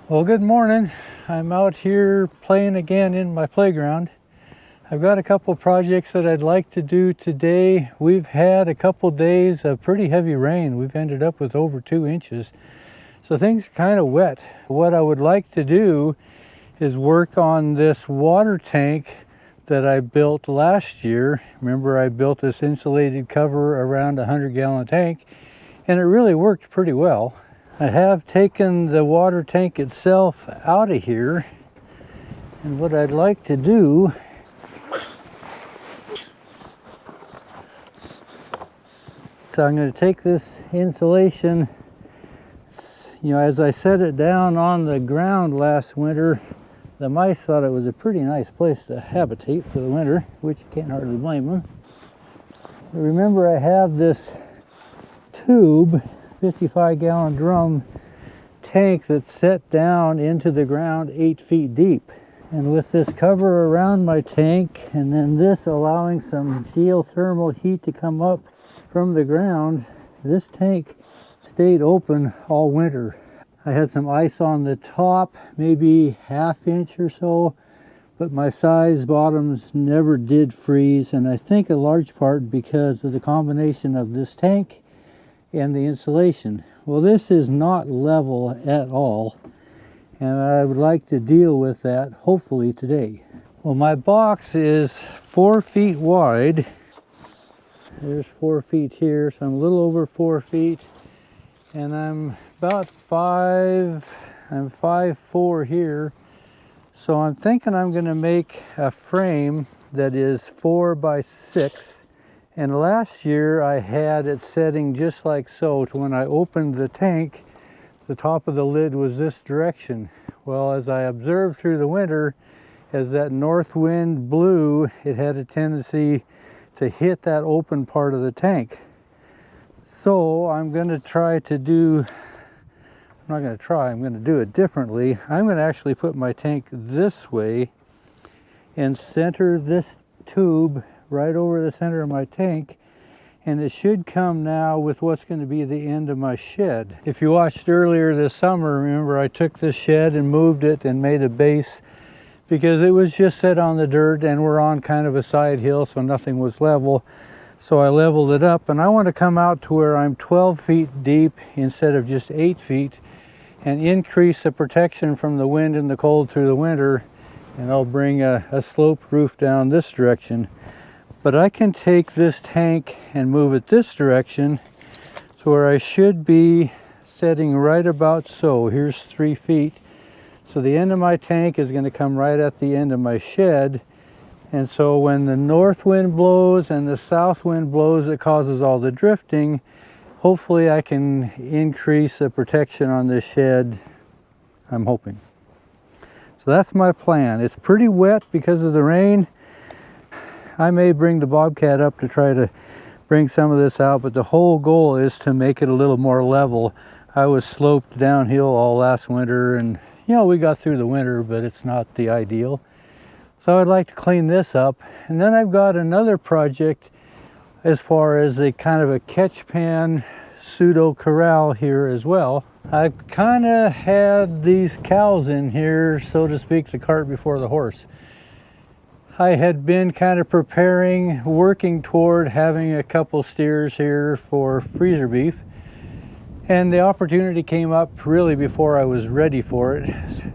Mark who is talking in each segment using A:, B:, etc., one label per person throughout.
A: Well, good morning. I'm out here playing again in my playground. I've got a couple projects that I'd like to do today. We've had a couple days of pretty heavy rain. We've ended up with over 2 inches. So things are kind of wet. What I would like to do is work on this water tank that I built last year. Remember, I built this insulated cover around a 100-gallon tank, and it really worked pretty well. I have taken the water tank itself out of here, and what I'd like to do so I'm going to take this insulation, as I set it down on the ground last winter, the mice thought it was a pretty nice place to habitate for the winter, which you can't hardly blame them. But remember, I have this tube, 55-gallon drum tank that's set down into the ground 8 feet deep. And with this cover around my tank, and then this allowing some geothermal heat to come up from the ground, this tank stayed open all winter. I had some ice on the top, maybe ½ inch or so, but my size bottoms never did freeze, and I think a large part because of the combination of this tank and the insulation. Well, this is not level at all, and I would like to deal with that hopefully today. Well, my box is 4 feet wide. There's 4 feet here, so I'm a little over 4 feet, and I'm about 5'4" here. So I'm thinking I'm going to make a frame that is 4 by 6. And last year I had it setting just like so, to when I opened the tank, the top of the lid was this direction. Well, as I observed through the winter, as that north wind blew, it had a tendency to hit that open part of the tank. So I'm going to I'm going to do it differently. I'm going to actually put my tank this way and center this tube right over the center of my tank, and it should come now with what's going to be the end of my shed. If you watched earlier this summer, remember I took this shed and moved it and made a base because it was just set on the dirt and we're on kind of a side hill, so nothing was level. So I leveled it up, and I want to come out to where I'm 12 feet deep instead of just 8 feet and increase the protection from the wind and the cold through the winter, and I'll bring a sloped roof down this direction. But I can take this tank and move it this direction to where I should be setting right about so. Here's 3 feet. So the end of my tank is going to come right at the end of my shed. And so when the north wind blows and the south wind blows, it causes all the drifting. Hopefully I can increase the protection on this shed, I'm hoping. So that's my plan. It's pretty wet because of the rain. I may bring the bobcat up to try to bring some of this out, but the whole goal is to make it a little more level. I was sloped downhill all last winter, and we got through the winter, but it's not the ideal. So I'd like to clean this up. And then I've got another project as far as a kind of a catch pan pseudo corral here as well. I've kind of had these cows in here, so to speak, the cart before the horse. I had been kind of working toward having a couple steers here for freezer beef, and the opportunity came up really before I was ready for it.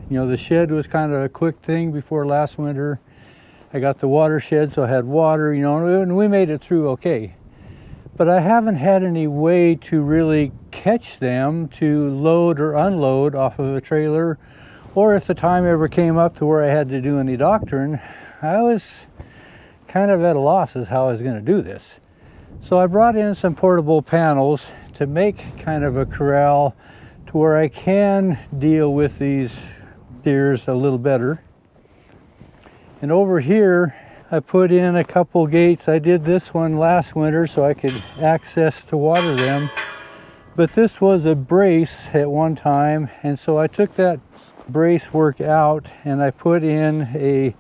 A: The shed was kind of a quick thing before last winter. I got the water shed, so I had water, and we made it through okay. But I haven't had any way to really catch them to load or unload off of a trailer, or if the time ever came up to where I had to do any doctoring, I was kind of at a loss as how I was going to do this. So I brought in some portable panels to make kind of a corral to where I can deal with these steers a little better. And over here I put in a couple gates. I did this one last winter so I could access to water them, but this was a brace at one time, and so I took that brace work out and I put in a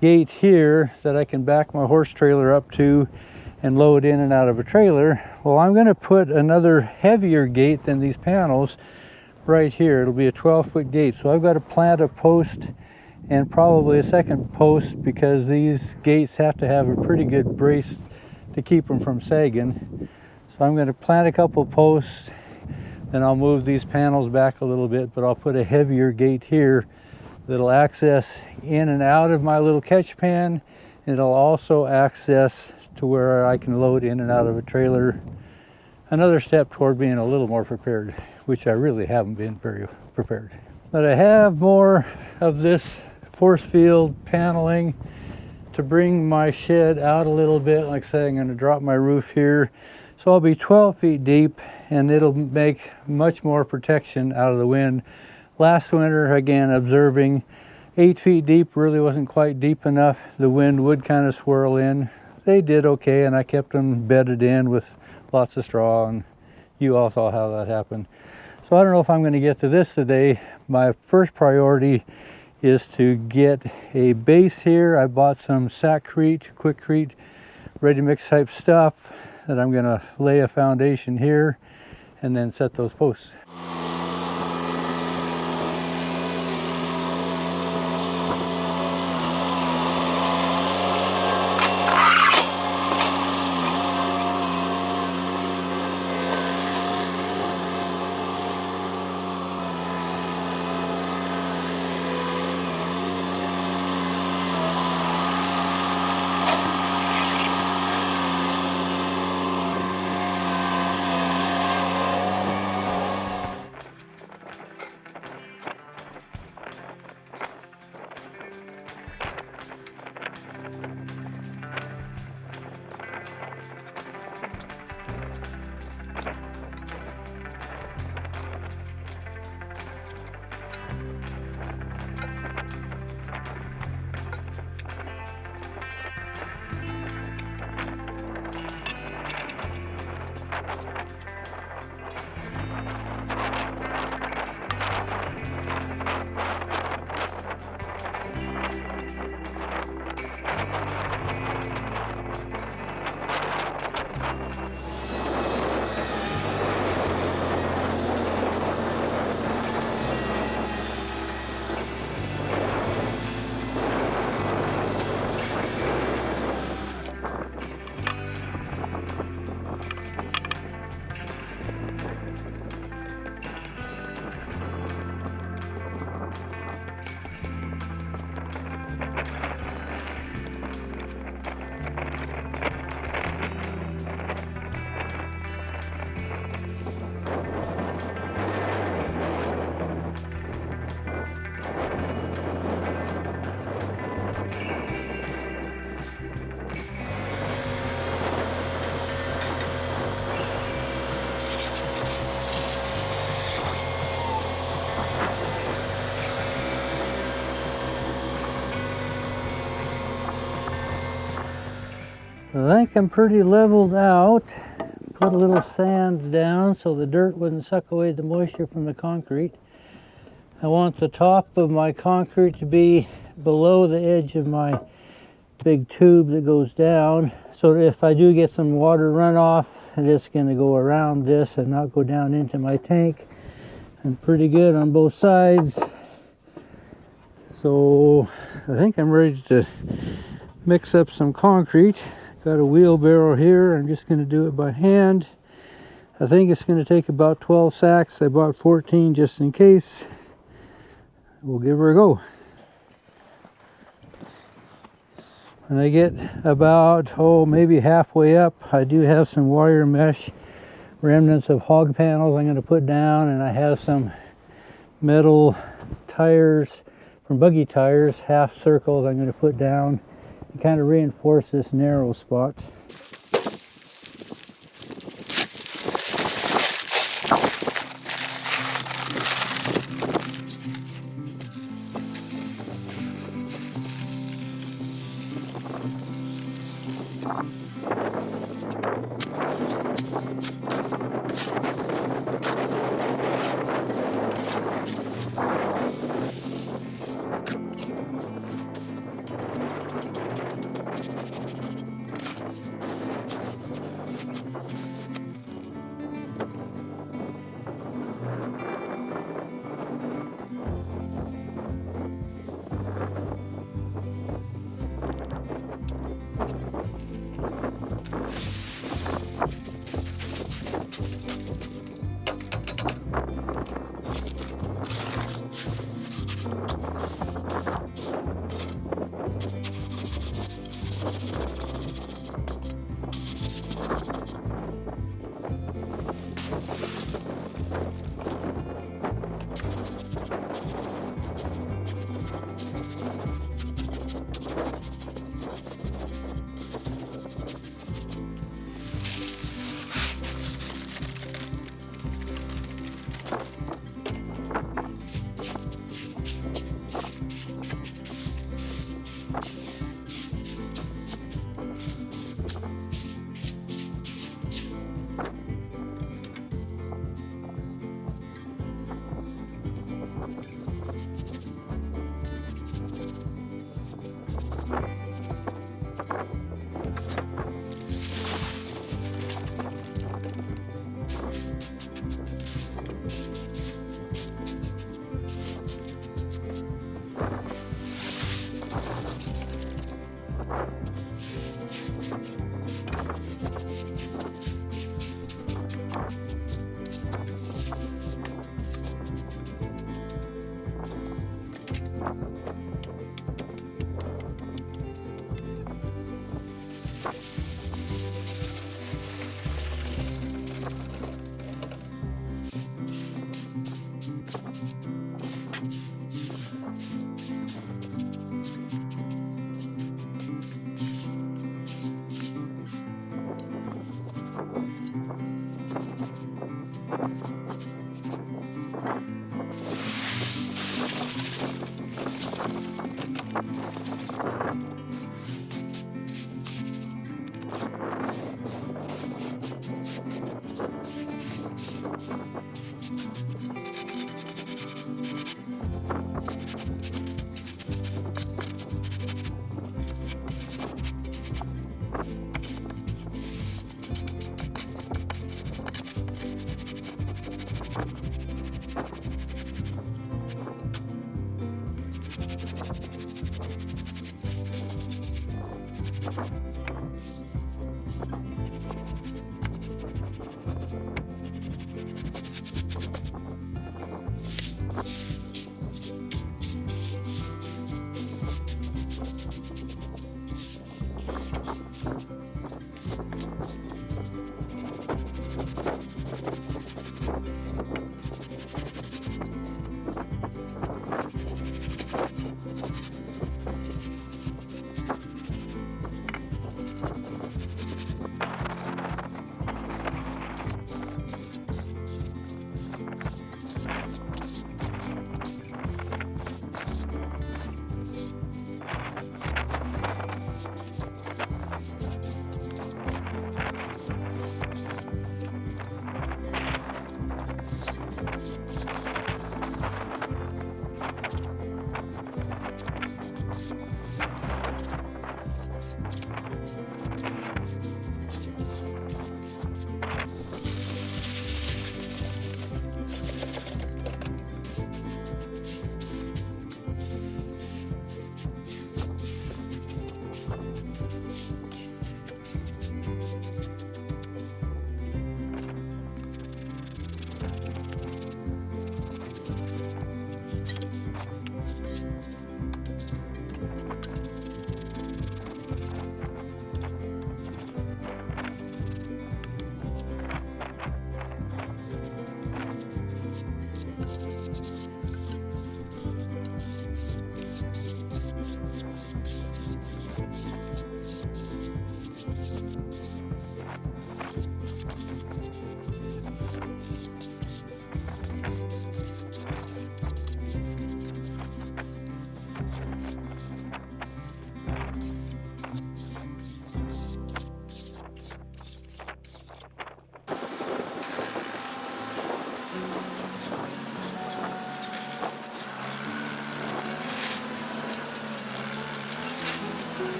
A: gate here that I can back my horse trailer up to and load in and out of a trailer. Well, I'm going to put another heavier gate than these panels right here. It'll be a 12-foot gate. So I've got to plant a post and probably a second post, because these gates have to have a pretty good brace to keep them from sagging. So I'm going to plant a couple posts, then I'll move these panels back a little bit, but I'll put a heavier gate here that'll access in and out of my little catch pan. It'll also access to where I can load in and out of a trailer. Another step toward being a little more prepared, which I really haven't been very prepared. But I have more of this force field paneling to bring my shed out a little bit. Like I say, I'm going to drop my roof here. So I'll be 12 feet deep, and it'll make much more protection out of the wind. Last winter, again, observing 8 feet deep really wasn't quite deep enough. The wind would kind of swirl in. They did okay, and I kept them bedded in with lots of straw, and you all saw how that happened. So I don't know if I'm going to get to this today. My first priority is to get a base here. I bought some sackcrete, quickcrete, ready mix type stuff that I'm going to lay a foundation here and then set those posts. I think I'm pretty leveled out. Put a little sand down so the dirt wouldn't suck away the moisture from the concrete. I want the top of my concrete to be below the edge of my big tube that goes down, so that if I do get some water runoff, it's going to go around this and not go down into my tank. I'm pretty good on both sides. So I think I'm ready to mix up some concrete. Got a wheelbarrow here. I'm just going to do it by hand. I think it's going to take about 12 sacks. I bought 14 just in case. We'll give her a go. When I get about, maybe halfway up, I do have some wire mesh remnants of hog panels I'm going to put down, and I have some metal tires from buggy tires, half circles I'm going to put down and kind of reinforce this narrow spot.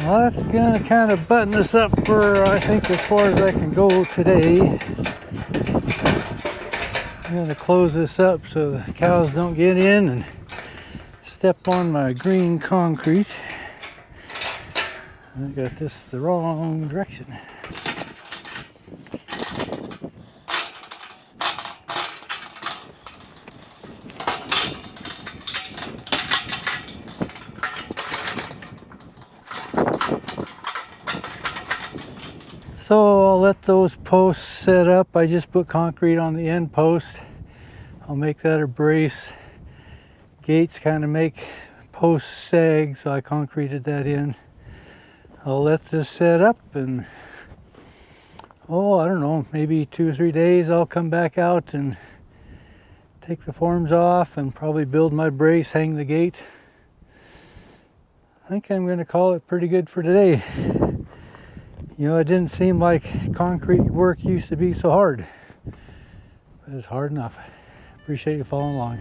A: Well, that's gonna kind of button this up for, I think, as far as I can go today. I'm gonna close this up so the cows don't get in and step on my green concrete. I got this the wrong direction. So I'll let those posts set up. I just put concrete on the end post. I'll make that a brace. Gates kind of make posts sag, so I concreted that in. I'll let this set up, and I don't know, maybe 2 or 3 days I'll come back out and take the forms off and probably build my brace, hang the gate. I think I'm going to call it pretty good for today. You know, it didn't seem like concrete work used to be so hard, but it's hard enough. Appreciate you following along.